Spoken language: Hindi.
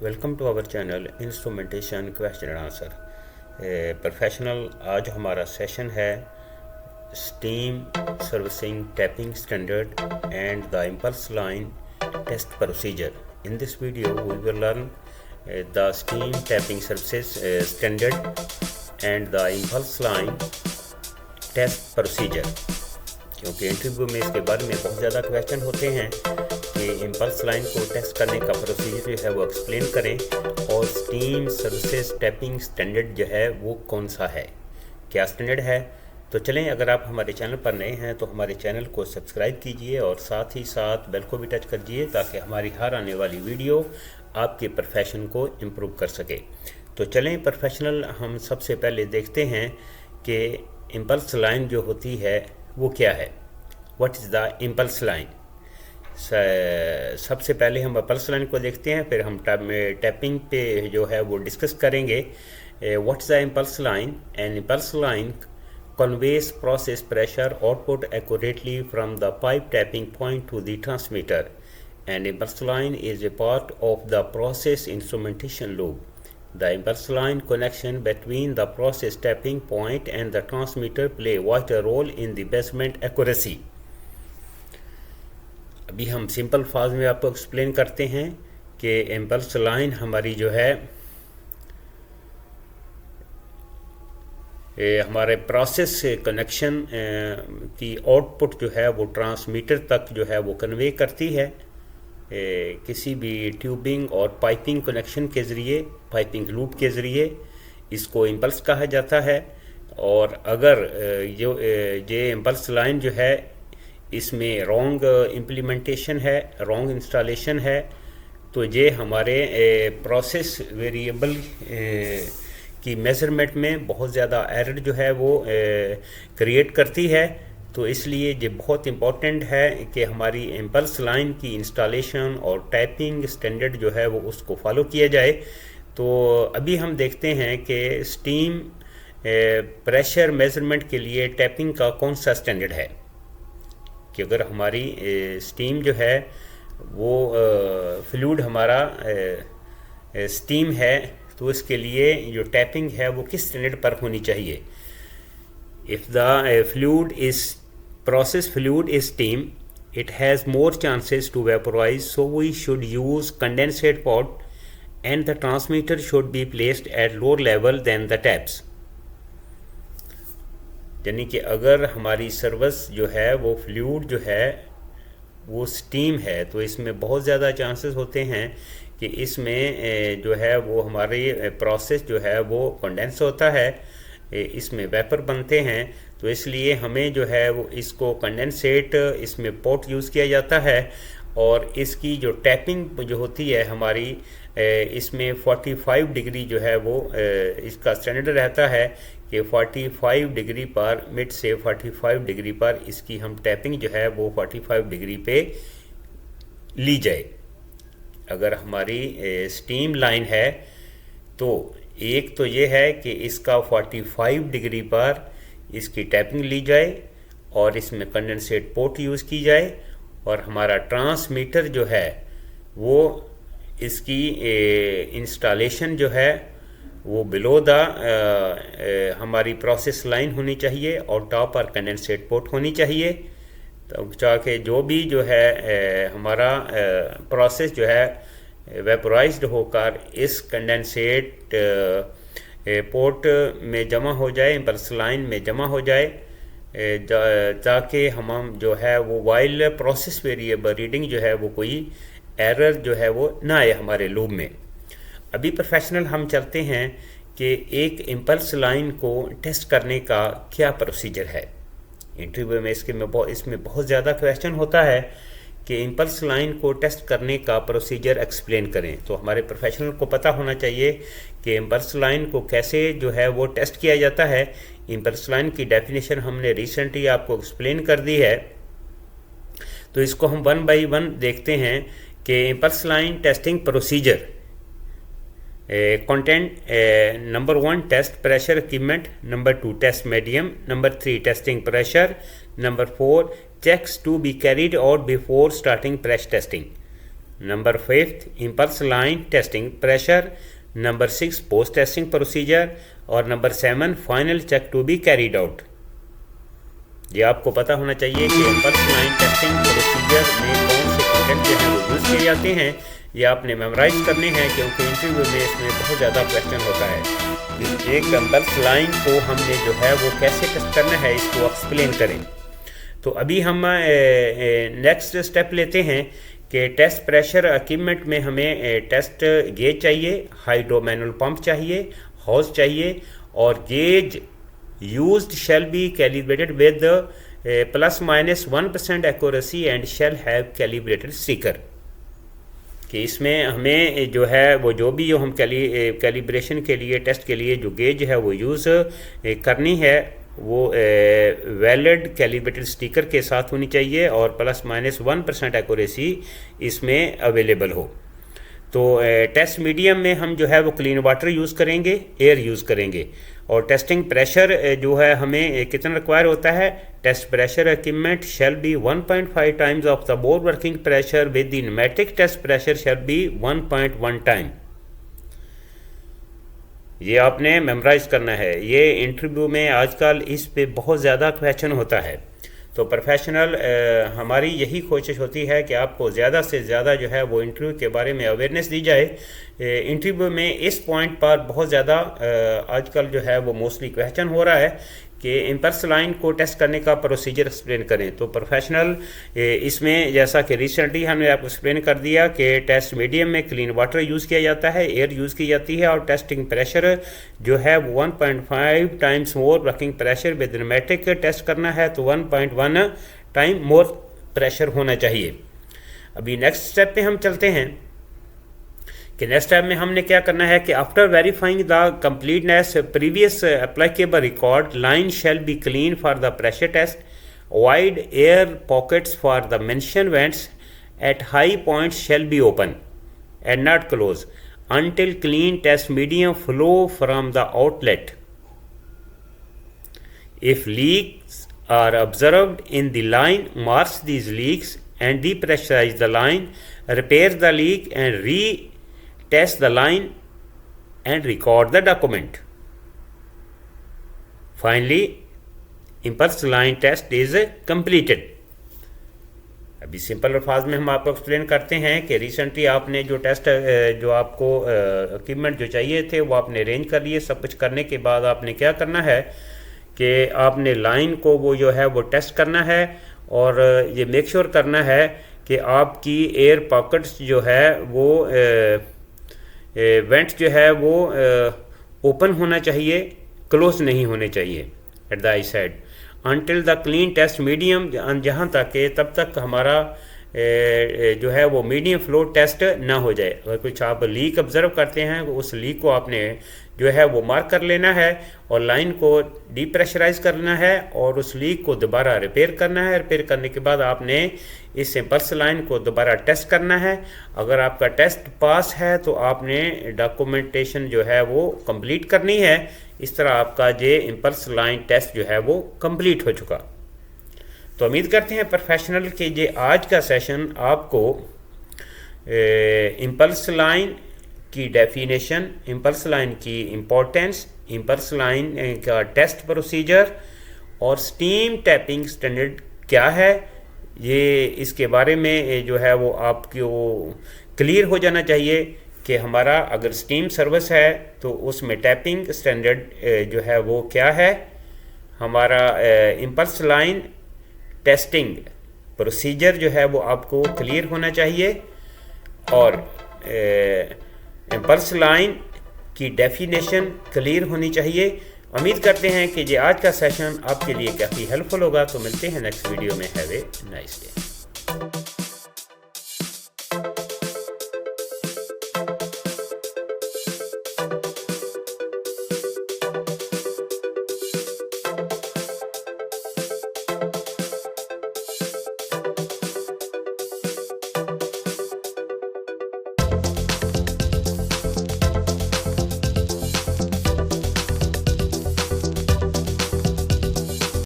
Welcome to our channel instrumentation question and answer professional. आज हमारा सेशन है steam servicing tapping standard and the impulse line test procedure. In this video we will learn the steam tapping services standard and the impulse line test procedure. क्योंकि इंटरव्यू में इसके बारे में बहुत ज़्यादा क्वेश्चन होते हैं कि इम्पल्स लाइन को टेस्ट करने का प्रोसीजर जो है वो एक्सप्लेन करें और स्टीम सर्विसेज टैपिंग स्टैंडर्ड जो है वो कौन सा है, क्या स्टैंडर्ड है। तो चलें, अगर आप हमारे चैनल पर नए हैं तो हमारे चैनल को सब्सक्राइब कीजिए और साथ ही साथ बेल को भी टच कर दीजिए ताकि हमारी हर आने वाली वीडियो आपके प्रोफेशन को इम्प्रूव कर सके। तो चलें प्रोफेशनल, हम सबसे पहले देखते हैं कि इम्पल्स लाइन जो होती है वो क्या है। What is the impulse line. सबसे पहले हम इम्पल्स लाइन को देखते हैं, फिर हम टैपिंग पे जो है वो डिस्कस करेंगे। What is the impulse line. An impulse line conveys process pressure output accurately from the pipe tapping point to the transmitter. An impulse line is a part of the process instrumentation loop. The impulse line connection between the process tapping point and the transmitter play a vital role in the measurement accuracy. अभी हम सिंपल फाज में आपको एक्सप्लेन करते हैं कि इम्पल्स लाइन हमारी जो है हमारे प्रोसेस कनेक्शन की आउटपुट जो है वो ट्रांसमीटर तक जो है वो कन्वे करती है किसी भी ट्यूबिंग और पाइपिंग कनेक्शन के ज़रिए, पाइपिंग लूप के ज़रिए। इसको इम्पल्स कहा जाता है। और अगर ये इम्पल्स लाइन जो है इसमें रॉन्ग इम्प्लीमेंटेशन है, रॉन्ग इंस्टॉलेशन है, तो ये हमारे प्रोसेस वेरिएबल की मेज़रमेंट में बहुत ज़्यादा एरर जो है वो क्रिएट करती है। तो इसलिए ये बहुत इम्पॉर्टेंट है कि हमारी इम्पल्स लाइन की इंस्टॉलेशन और टैपिंग स्टैंडर्ड जो है वो उसको फॉलो किया जाए। तो अभी हम देखते हैं कि स्टीम प्रेशर मेज़रमेंट के लिए टैपिंग का कौन सा स्टैंडर्ड है। कि अगर हमारी स्टीम जो है वो फ्लूइड हमारा स्टीम है तो इसके लिए जो टैपिंग है वो किस स्टैंडर्ड पर होनी चाहिए। If the fluid is process fluid is steam, it has more chances to vaporise, so we should use condensate pot and the transmitter should be placed at lower level than the taps. यानी कि अगर हमारी सर्विस जो है वो फ्लूइड जो है वो स्टीम है तो इसमें बहुत ज़्यादा चांसेस होते हैं कि इसमें जो है वो हमारी प्रोसेस जो है वो कंडेंस होता है, इसमें वेपर बनते हैं। तो इसलिए हमें जो है वो इसको कंडेंसेट इसमें पोर्ट यूज़ किया जाता है। और इसकी जो टैपिंग जो होती है हमारी इसमें 45 डिग्री जो है वो इसका स्टैंडर्ड रहता है कि 45 डिग्री पर, मिड से 45 डिग्री पर इसकी हम टैपिंग जो है वो 45 डिग्री पे ली जाए। अगर हमारी स्टीम लाइन है तो एक तो ये है कि इसका 45 डिग्री पर इसकी टैपिंग ली जाए और इसमें कंडेंसेट पोर्ट यूज़ की जाए। और हमारा ट्रांसमीटर जो है वो इसकी इंस्टॉलेशन जो है वो बिलो द हमारी प्रोसेस लाइन होनी चाहिए और टॉप पर कंडेंसेट पोर्ट होनी चाहिए। तो चाहे जो भी जो है हमारा प्रोसेस जो है वेपोराइज्ड होकर इस कंडेंसेट पोर्ट में जमा हो जाए, इम्पल्स लाइन में जमा हो जाए, ताकि हम जो है वो वाइल प्रोसेस वेरिएबल रीडिंग जो है वो कोई एरर जो है वो ना आए हमारे लूप में। अभी प्रोफेशनल हम चलते हैं कि एक इम्पल्स लाइन को टेस्ट करने का क्या प्रोसीजर है। इंटरव्यू में इसमें बहुत ज़्यादा क्वेश्चन होता है कि इम्पल्स लाइन को टेस्ट करने का प्रोसीजर एक्सप्लेन करें। तो हमारे प्रोफेशनल को पता होना चाहिए कि इम्पल्स लाइन को कैसे जो है वो टेस्ट किया जाता है। इम्पल्स लाइन की डेफिनेशन हमने रिसेंटली आपको एक्सप्लेन कर दी है। तो इसको हम वन बाई वन देखते हैं कि impulse line testing procedure content number 1 test pressure equipment, number 2 test medium, number 3 testing pressure, number 4 checks to be carried out before starting press testing, number 5 impulse line testing pressure, number 6 post testing procedure, और number 7 final check to be carried out. ये आपको पता होना चाहिए कि इम्पल्स लाइन टेस्टिंग प्रोसीजर में कौन से कंटेंट जो है वो यूज़ किए जाते हैं। ये आपने मेमोराइज करने हैं, क्योंकि इंटरव्यू में इसमें बहुत ज़्यादा क्वेश्चन होता है कि एक इम्पल्स लाइन को हमने जो है वो कैसे टेस्ट करना है, इसको एक्सप्लेन करें। तो अभी हम नेक्स्ट स्टेप लेते हैं कि टेस्ट प्रेशर इक्विपमेंट में हमें टेस्ट गेज चाहिए, हाइड्रो मैनुअल पंप चाहिए, हॉज चाहिए, और gauge used shall be calibrated with ±1% accuracy and shall have calibrated sticker। कि इसमें हमें जो है वो जो भी हम कैलिब्रेशन के लिए टेस्ट के लिए जो गेज है वो यूज़ करनी है वो वैलिड कैलिब्रेटेड स्टिकर के साथ होनी चाहिए और ±1% एक्यूरेसी इसमें अवेलेबल हो। तो टेस्ट मीडियम में हम जो है वो क्लीन वाटर यूज़ करेंगे, एयर यूज़ करेंगे। और टेस्टिंग प्रेशर जो है हमें कितना रिक्वायर होता है, test pressure equipment shall be 1.5 times of the bore working pressure with the pneumatic test pressure shall be 1.1 time. ये आपने मेमोराइज करना है। ये इंटरव्यू में आजकल इस पे बहुत ज़्यादा क्वेश्चन होता है। तो प्रोफेशनल हमारी यही कोशिश होती है कि आपको ज़्यादा से ज़्यादा जो है वो इंटरव्यू के बारे में अवेयरनेस दी जाए। इंटरव्यू में इस पॉइंट पर बहुत ज़्यादा आजकल जो है वो मोस्टली क्वेश्चन हो रहा है कि इम्पल्स लाइन को टेस्ट करने का प्रोसीजर एक्सप्लेन करें। तो प्रोफेशनल इसमें जैसा कि रिसेंटली हमने आपको एक्सप्लेन कर दिया कि टेस्ट मीडियम में क्लीन वाटर यूज़ किया जाता है, एयर यूज़ की जाती है, और टेस्टिंग प्रेशर जो है वो 1.5 times more working pressure with pneumatic test करना है तो 1.1 टाइम मोर प्रेशर होना चाहिए। अभी नेक्स्ट स्टेप पे हम चलते हैं कि नेक्स्ट स्टेप में हमने क्या करना है कि after verifying the completeness previous applicable record line shall be clean for the pressure test, wide air pockets for the mention vents at high points shall be open and not close until clean test medium flow from the outlet. If leaks are observed in the line, mark these leaks and depressurize the line, repair the leak and retest the line and record the document. Finally, impulse line test is completed. अभी सिंपल अल्फाज में हम आपको एक्सप्लेन करते हैं कि रिसेंटली आपने जो टेस्ट जो आपको इक्विपमेंट जो चाहिए थे वो आपने अरेंज कर लिए। सब कुछ करने के बाद आपने क्या करना है कि आपने लाइन को वो जो है वो टेस्ट करना है और ये मेक श्योर करना है कि आपकी एयर पॉकेट्स जो है वो वेंट जो है वो ओपन होना चाहिए, क्लोज नहीं होने चाहिए at the I side until the clean test medium, जहाँ तक तब तक हमारा जो है वो मीडियम फ्लो टेस्ट ना हो जाए। अगर कुछ आप लीक ऑब्जर्व करते हैं तो उस लीक को आपने जो है वो मार्क कर लेना है और लाइन को डीप्रेशराइज करना है और उस लीक को दोबारा रिपेयर करना है। रिपेयर करने के बाद आपने इस इम्पल्स लाइन को दोबारा टेस्ट करना है। अगर आपका टेस्ट पास है तो आपने डॉक्यूमेंटेशन जो है वो कंप्लीट करनी है। इस तरह आपका ये इम्पल्स लाइन टेस्ट जो है वो कंप्लीट हो चुका। तो उम्मीद करते हैं प्रोफेशनल के ये आज का सेशन आपको इम्पल्स लाइन की डेफिनेशन, इम्पल्स लाइन की इम्पोर्टेंस, इम्पल्स लाइन का टेस्ट प्रोसीजर और स्टीम टैपिंग स्टैंडर्ड क्या है, ये इसके बारे में जो है वो आपको क्लियर हो जाना चाहिए कि हमारा अगर स्टीम सर्विस है तो उसमें टैपिंग स्टैंडर्ड जो है वो क्या है, हमारा इम्पल्स लाइन टेस्टिंग प्रोसीजर जो है वो आपको क्लियर होना चाहिए और इम्पल्स लाइन की डेफिनेशन क्लियर होनी चाहिए। उम्मीद करते हैं कि ये आज का सेशन आपके लिए काफ़ी हेल्पफुल होगा। तो मिलते हैं नेक्स्ट वीडियो में। Have a nice day.